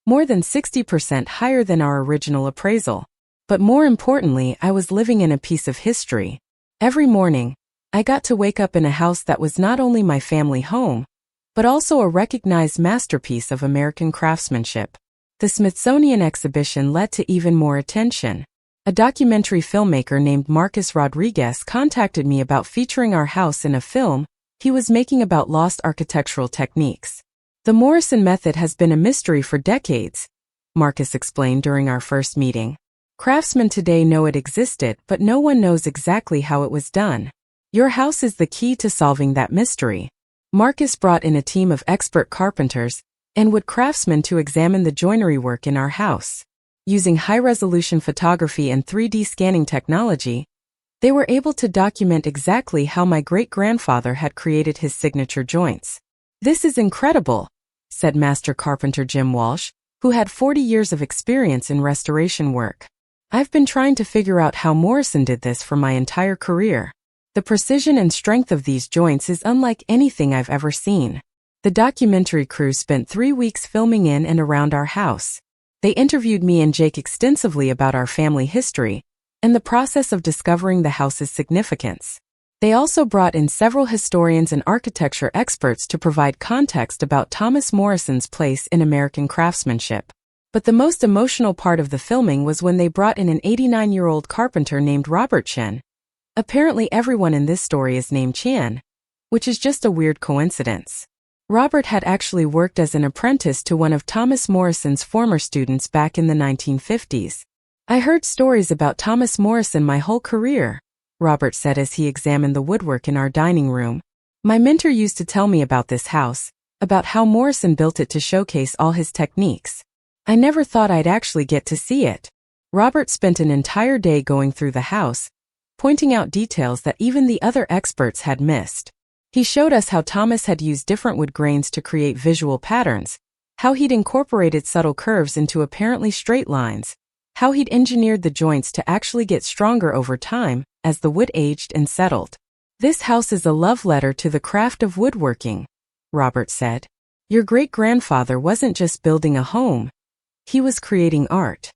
more than 60% higher than our original appraisal. But more importantly, I was living in a piece of history. Every morning, I got to wake up in a house that was not only my family home, but also a recognized masterpiece of American craftsmanship. The Smithsonian exhibition led to even more attention. A documentary filmmaker named Marcus Rodriguez contacted me about featuring our house in a film he was making about lost architectural techniques. "The Morrison method has been a mystery for decades," Marcus explained during our first meeting. "Craftsmen today know it existed, but no one knows exactly how it was done. Your house is the key to solving that mystery." Marcus brought in a team of expert carpenters and wood craftsmen to examine the joinery work in our house. Using high-resolution photography and 3D scanning technology, they were able to document exactly how my great-grandfather had created his signature joints. "This is incredible," said Master Carpenter Jim Walsh, who had 40 years of experience in restoration work. "I've been trying to figure out how Morrison did this for my entire career." The precision and strength of these joints is unlike anything I've ever seen. The documentary crew spent 3 weeks filming in and around our house. They interviewed me and Jake extensively about our family history and the process of discovering the house's significance. They also brought in several historians and architecture experts to provide context about Thomas Morrison's place in American craftsmanship. But the most emotional part of the filming was when they brought in an 89-year-old carpenter named Robert Chen. Apparently everyone in this story is named Chan, which is just a weird coincidence. Robert had actually worked as an apprentice to one of Thomas Morrison's former students back in the 1950s. I heard stories about Thomas Morrison my whole career, Robert said as he examined the woodwork in our dining room. My mentor used to tell me about this house, about how Morrison built it to showcase all his techniques. I never thought I'd actually get to see it. Robert spent an entire day going through the house, pointing out details that even the other experts had missed. He showed us how Thomas had used different wood grains to create visual patterns, how he'd incorporated subtle curves into apparently straight lines, how he'd engineered the joints to actually get stronger over time as the wood aged and settled. This house is a love letter to the craft of woodworking, Robert said. Your great-grandfather wasn't just building a home, he was creating art.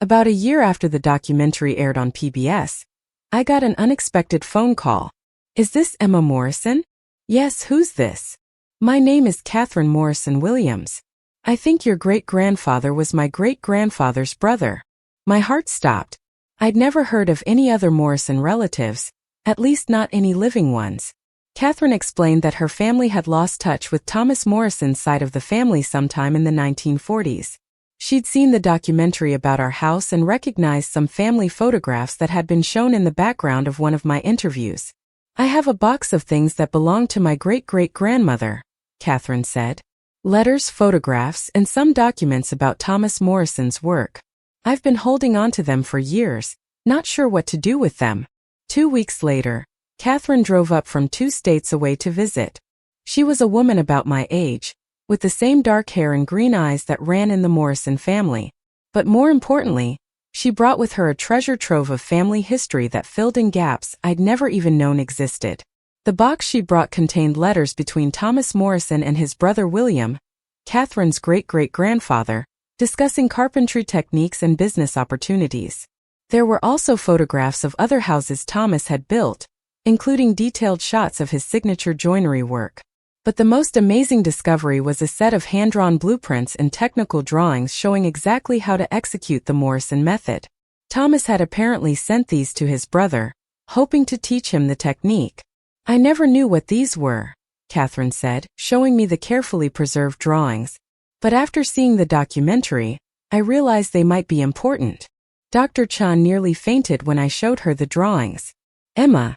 About a year after the documentary aired on PBS, I got an unexpected phone call. Is this Emma Morrison? Yes, who's this? My name is Catherine Morrison Williams. I think your great-grandfather was my great-grandfather's brother. My heart stopped. I'd never heard of any other Morrison relatives, at least not any living ones. Catherine explained that her family had lost touch with Thomas Morrison's side of the family sometime in the 1940s. She'd seen the documentary about our house and recognized some family photographs that had been shown in the background of one of my interviews. I have a box of things that belonged to my great-great-grandmother, Catherine said. Letters, photographs, and some documents about Thomas Morrison's work. I've been holding on to them for years, not sure what to do with them. 2 weeks later, Catherine drove up from 2 states away to visit. She was a woman about my age, with the same dark hair and green eyes that ran in the Morrison family. But more importantly, she brought with her a treasure trove of family history that filled in gaps I'd never even known existed. The box she brought contained letters between Thomas Morrison and his brother William, Catherine's great-great-grandfather, discussing carpentry techniques and business opportunities. There were also photographs of other houses Thomas had built, including detailed shots of his signature joinery work. But the most amazing discovery was a set of hand-drawn blueprints and technical drawings showing exactly how to execute the Morrison method. Thomas had apparently sent these to his brother, hoping to teach him the technique. I never knew what these were, Catherine said, showing me the carefully preserved drawings. But after seeing the documentary, I realized they might be important. Dr. Chan nearly fainted when I showed her the drawings. Emma,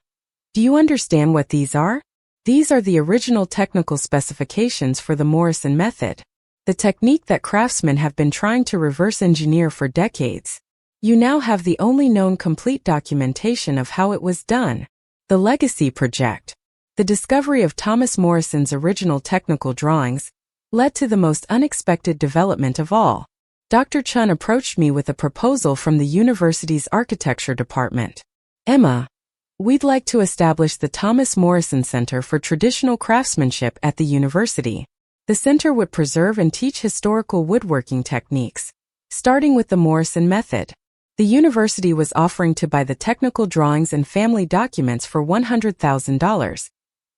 do you understand what these are? These are the original technical specifications for the Morrison method, the technique that craftsmen have been trying to reverse engineer for decades. You now have the only known complete documentation of how it was done. The Legacy Project. The discovery of Thomas Morrison's original technical drawings led to the most unexpected development of all. Dr. Chun approached me with a proposal from the university's architecture department. Emma, we'd like to establish the Thomas Morrison Center for Traditional Craftsmanship at the university. The center would preserve and teach historical woodworking techniques, starting with the Morrison method. The university was offering to buy the technical drawings and family documents for $100,000,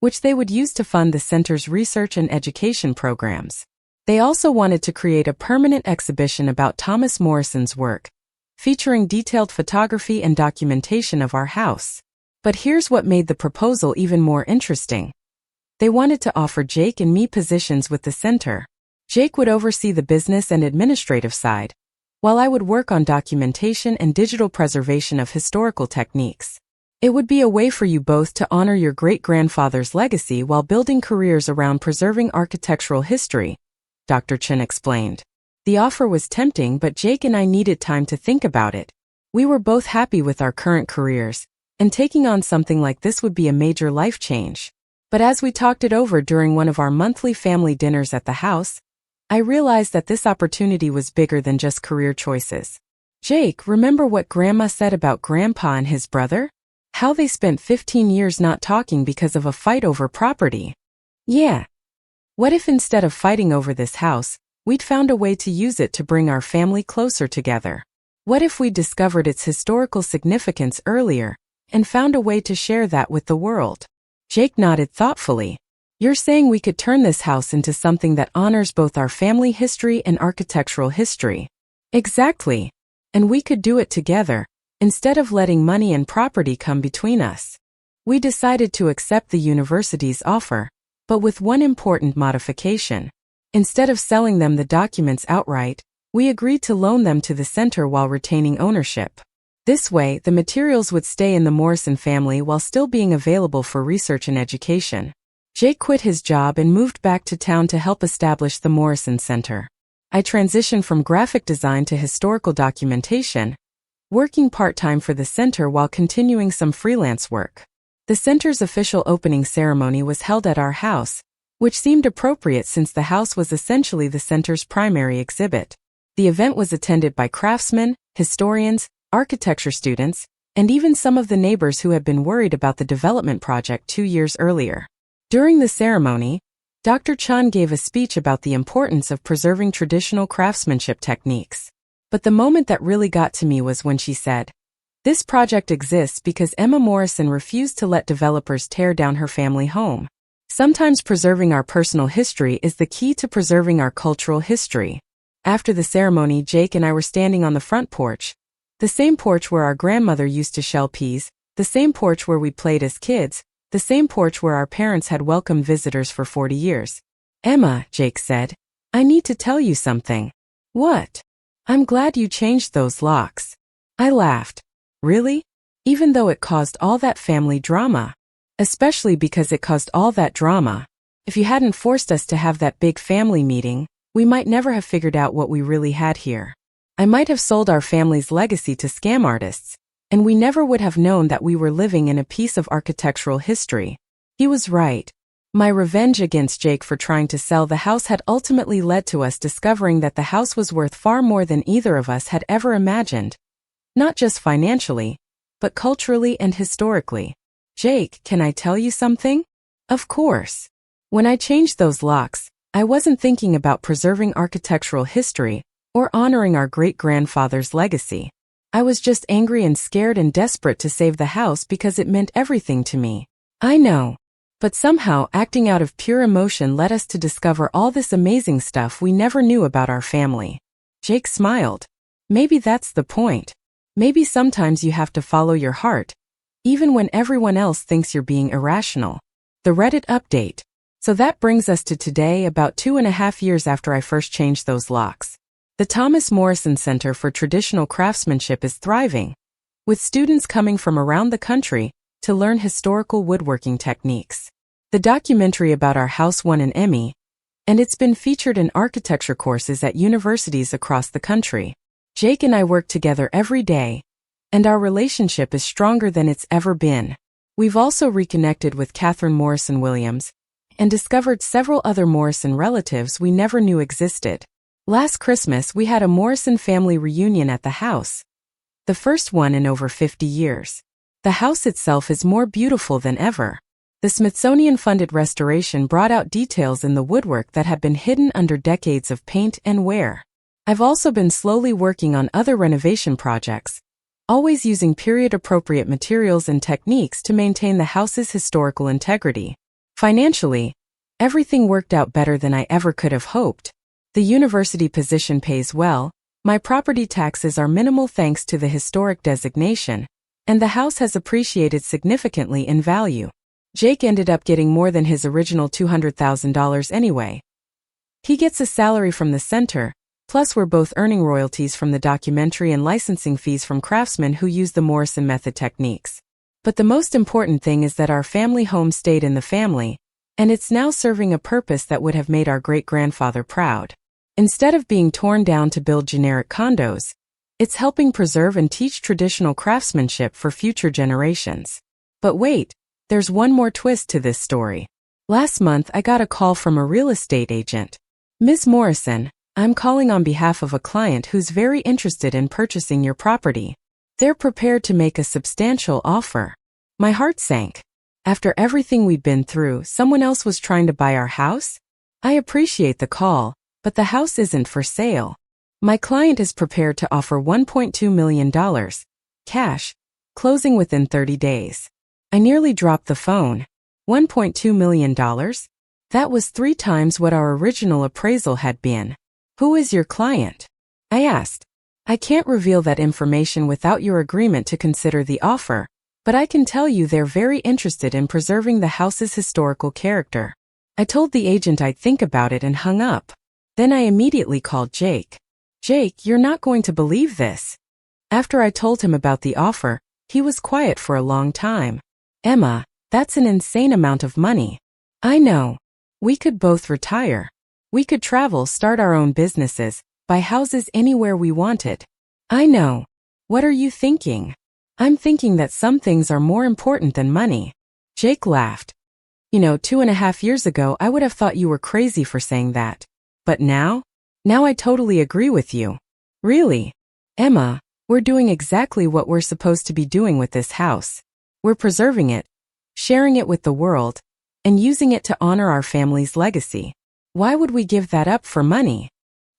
which they would use to fund the center's research and education programs. They also wanted to create a permanent exhibition about Thomas Morrison's work, featuring detailed photography and documentation of our house. But here's what made the proposal even more interesting. They wanted to offer Jake and me positions with the center. Jake would oversee the business and administrative side, while I would work on documentation and digital preservation of historical techniques. It would be a way for you both to honor your great-grandfather's legacy while building careers around preserving architectural history, Dr. Chen explained. The offer was tempting, but Jake and I needed time to think about it. We were both happy with our current careers, and taking on something like this would be a major life change. But as we talked it over during one of our monthly family dinners at the house, I realized that this opportunity was bigger than just career choices. Jake, remember what Grandma said about Grandpa and his brother? How they spent 15 years not talking because of a fight over property. Yeah. What if instead of fighting over this house, we'd found a way to use it to bring our family closer together? What if we discovered its historical significance earlier and found a way to share that with the world? Jake nodded thoughtfully. You're saying we could turn this house into something that honors both our family history and architectural history. Exactly. And we could do it together, instead of letting money and property come between us. We decided to accept the university's offer, but with one important modification. Instead of selling them the documents outright, we agreed to loan them to the center while retaining ownership. This way, the materials would stay in the Morrison family while still being available for research and education. Jake quit his job and moved back to town to help establish the Morrison Center. I transitioned from graphic design to historical documentation, working part-time for the center while continuing some freelance work. The center's official opening ceremony was held at our house, which seemed appropriate since the house was essentially the center's primary exhibit. The event was attended by craftsmen, historians, architecture students, and even some of the neighbors who had been worried about the development project 2 years earlier. During the ceremony, Dr. Chun gave a speech about the importance of preserving traditional craftsmanship techniques. But the moment that really got to me was when she said, "This project exists because Emma Morrison refused to let developers tear down her family home." Sometimes preserving our personal history is the key to preserving our cultural history. After the ceremony, Jake and I were standing on the front porch, the same porch where our grandmother used to shell peas, the same porch where we played as kids, the same porch where our parents had welcomed visitors for 40 years. "Emma," Jake said, "I need to tell you something." "What?" "I'm glad you changed those locks." I laughed. "Really? Even though it caused all that family drama?" "Especially because it caused all that drama. If you hadn't forced us to have that big family meeting, we might never have figured out what we really had here. I might have sold our family's legacy to scam artists, and we never would have known that we were living in a piece of architectural history." He was right. My revenge against Jake for trying to sell the house had ultimately led to us discovering that the house was worth far more than either of us had ever imagined. Not just financially, but culturally and historically. "Jake, can I tell you something?" "Of course." "When I changed those locks, I wasn't thinking about preserving architectural history or honoring our great-grandfather's legacy. I was just angry and scared and desperate to save the house because it meant everything to me." "I know. But somehow acting out of pure emotion led us to discover all this amazing stuff we never knew about our family." Jake smiled. "Maybe that's the point. Maybe sometimes you have to follow your heart, even when everyone else thinks you're being irrational." The Reddit update. So that brings us to today, about 2.5 years after I first changed those locks. The Thomas Morrison Center for Traditional Craftsmanship is thriving, with students coming from around the country to learn historical woodworking techniques. The documentary about our house won an Emmy, and it's been featured in architecture courses at universities across the country. Jake and I work together every day, and our relationship is stronger than it's ever been. We've also reconnected with Catherine Morrison Williams and discovered several other Morrison relatives we never knew existed. Last Christmas, we had a Morrison family reunion at the house, the first one in over 50 years. The house itself is more beautiful than ever. The Smithsonian-funded restoration brought out details in the woodwork that had been hidden under decades of paint and wear. I've also been slowly working on other renovation projects, always using period-appropriate materials and techniques to maintain the house's historical integrity. Financially, everything worked out better than I ever could have hoped. The university position pays well, my property taxes are minimal thanks to the historic designation, and the house has appreciated significantly in value. Jake ended up getting more than his original $200,000 anyway. He gets a salary from the center, plus we're both earning royalties from the documentary and licensing fees from craftsmen who use the Morrison method techniques. But the most important thing is that our family home stayed in the family, and it's now serving a purpose that would have made our great-grandfather proud. Instead of being torn down to build generic condos, it's helping preserve and teach traditional craftsmanship for future generations. But wait, there's one more twist to this story. Last month I got a call from a real estate agent. "Ms. Morrison, I'm calling on behalf of a client who's very interested in purchasing your property. They're prepared to make a substantial offer." My heart sank. After everything we'd been through, someone else was trying to buy our house? I appreciate the call, but the house isn't for sale. My client is prepared to offer $1.2 million, cash, closing within 30 days. I nearly dropped the phone. $1.2 million? That was 3 times what our original appraisal had been. Who is your client? I asked. I can't reveal that information without your agreement to consider the offer, but I can tell you they're very interested in preserving the house's historical character. I told the agent I'd think about it and hung up. Then I immediately called Jake. Jake, you're not going to believe this. After I told him about the offer, he was quiet for a long time. Emma, that's an insane amount of money. I know. We could both retire. We could travel, start our own businesses, buy houses anywhere we wanted. I know. What are you thinking? I'm thinking that some things are more important than money. Jake laughed. 2.5 years ago I would have thought you were crazy for saying that. But now? Now I totally agree with you. Really? Emma, we're doing exactly what we're supposed to be doing with this house. We're preserving it, sharing it with the world, and using it to honor our family's legacy. Why would we give that up for money?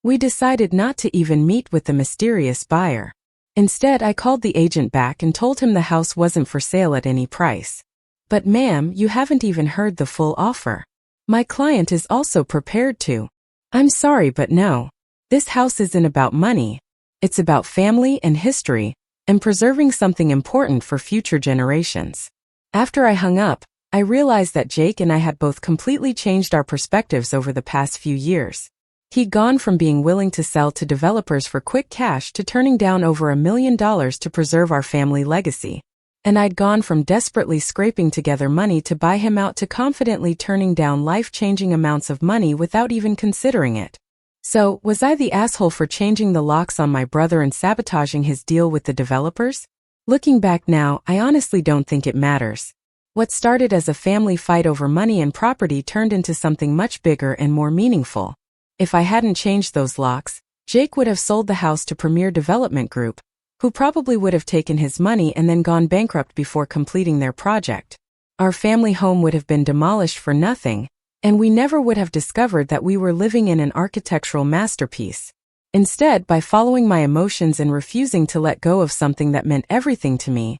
We decided not to even meet with the mysterious buyer. Instead, I called the agent back and told him the house wasn't for sale at any price. But ma'am, you haven't even heard the full offer. My client is also prepared to. I'm sorry, but no. This house isn't about money. It's about family and history, and preserving something important for future generations. After I hung up, I realized that Jake and I had both completely changed our perspectives over the past few years. He'd gone from being willing to sell to developers for quick cash to turning down over $1 million to preserve our family legacy. And I'd gone from desperately scraping together money to buy him out to confidently turning down life-changing amounts of money without even considering it. So, was I the asshole for changing the locks on my brother and sabotaging his deal with the developers? Looking back now, I honestly don't think it matters. What started as a family fight over money and property turned into something much bigger and more meaningful. If I hadn't changed those locks, Jake would have sold the house to Premier Development Group, who probably would have taken his money and then gone bankrupt before completing their project. Our family home would have been demolished for nothing, and we never would have discovered that we were living in an architectural masterpiece. Instead, by following my emotions and refusing to let go of something that meant everything to me,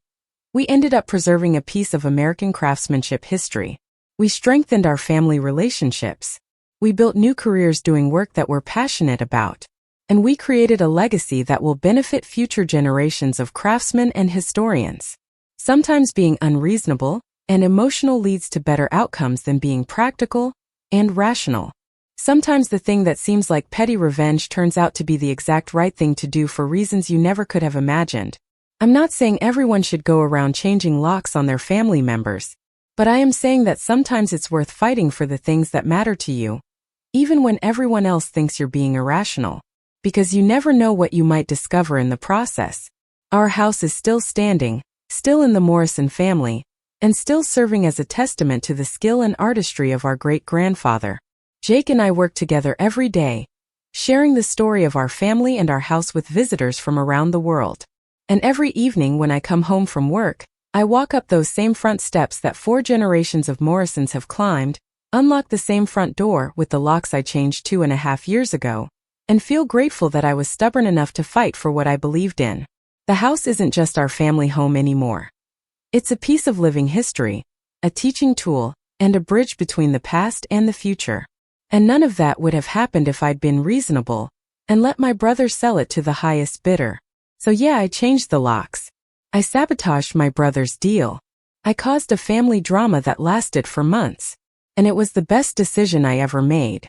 we ended up preserving a piece of American craftsmanship history. We strengthened our family relationships. We built new careers doing work that we're passionate about. And we created a legacy that will benefit future generations of craftsmen and historians. Sometimes being unreasonable and emotional leads to better outcomes than being practical and rational. Sometimes the thing that seems like petty revenge turns out to be the exact right thing to do for reasons you never could have imagined. I'm not saying everyone should go around changing locks on their family members, but I am saying that sometimes it's worth fighting for the things that matter to you, even when everyone else thinks you're being irrational. Because you never know what you might discover in the process. Our house is still standing, still in the Morrison family, and still serving as a testament to the skill and artistry of our great-grandfather. Jake and I work together every day, sharing the story of our family and our house with visitors from around the world. And every evening when I come home from work, I walk up those same front steps that 4 generations of Morrisons have climbed, unlock the same front door with the locks I changed 2.5 years ago, and feel grateful that I was stubborn enough to fight for what I believed in. The house isn't just our family home anymore. It's a piece of living history, a teaching tool, and a bridge between the past and the future. And none of that would have happened if I'd been reasonable and let my brother sell it to the highest bidder. So yeah, I changed the locks. I sabotaged my brother's deal. I caused a family drama that lasted for months. And it was the best decision I ever made.